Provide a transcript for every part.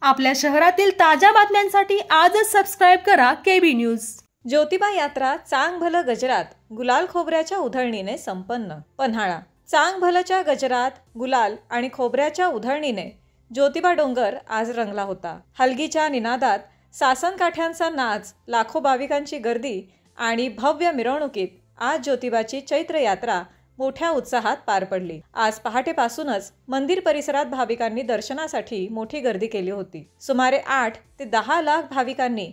आपल्या शहरातील ताज्या बातम्यांसाठी आजच सबस्क्राईब करा केबी न्यूज। ज्योतिबा यात्रा चांगभल गजरात गुलाल खोबऱ्याच्या उधळणीने संपन्न। पन्हाळा चांगभलच्या गजरात गुलाल आणि खोबऱ्याच्या उधळणीने ज्योतिबा डोंगर आज रंगला होता। हलगीच्या निनादात सासनकाठ्यांचा नाच, लाखो भाविकांची गर्दी आणि भव्य मिरवणुकीत आज ज्योतिबाची चैत्र यात्रा मोठ्या उत्साहात पार पडली। आज पहाटेपासूनच मंदिर परिसरात भाविकांनी दर्शनासाठी मोठी गर्दी केली होती। सुमारे 8 ते 10 लाख भाविकांनी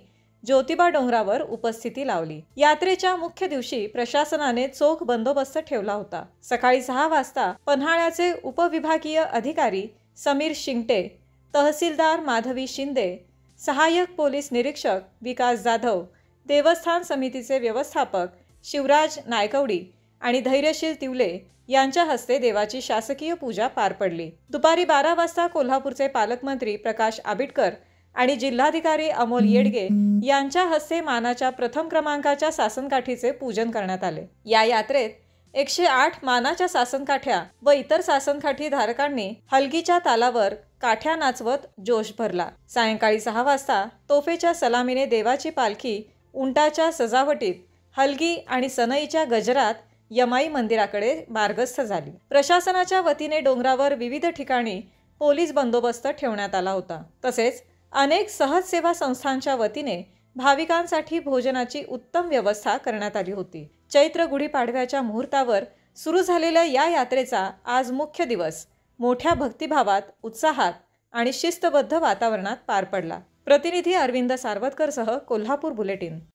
ज्योतिबा डोंगरावर उपस्थिती लावली। यात्रेच्या मुख्य दिवशी प्रशासनाने चोख बंदोबस्त ठेवला होता। सकाळी 6 वाजता पन्हाळ्याचे उपविभागीय अधिकारी समीर शिंगटे, तहसीलदार माधवी शिंदे, सहाय्यक पोलीस निरीक्षक विकास जाधव, देवस्थान समितीचे व्यवस्थापक शिवराज नायकवडी आणि धैर्यशील तिवले यांच्या हस्ते देवाची शासकीय पूजा पार पडली। दुपारी 12 वाजता कोल्हापूरचे पालकमंत्री प्रकाश आबिटकर आणि जिल्हाधिकारी अमोल येडगे यांच्या हस्ते मानाच्या प्रथम क्रमांकाच्या सासनकाठीचे पूजन करण्यात आले। या यात्रेत 108 मानाच्या सासनकाठ्या व इतर सासनकाठी धारकांनी हलगीच्या तालावर काठ्या नाचवत जोश भरला। सायंकाळी 6 वाजता तोफेच्या सलामीने देवाची पालखी उंटाच्या सजावटीत हलगी आणि सनईच्या गजरात यमाई मंदिराकडे मार्गस्थ झाली। प्रशासनाच्या वतीने डोंगरावर विविध ठिकाणी पोलीस बंदोबस्त ठेवण्यात आला होता। तसेच अनेक सहज सेवा संस्थांच्या वतीने भाविकांसाठी भोजनाची उत्तम व्यवस्था करण्यात आली होती। चैत्र गुढीपाडव्याच्या मुहूर्तावर सुरू झालेल्या या यात्रेचा आज मुख्य दिवस मोठ्या भक्तिभावात, उत्साहात आणि शिस्तबद्ध वातावरणात पार पडला। प्रतिनिधी अरविंद सारवतकरसह कोल्हापूर बुलेटिन।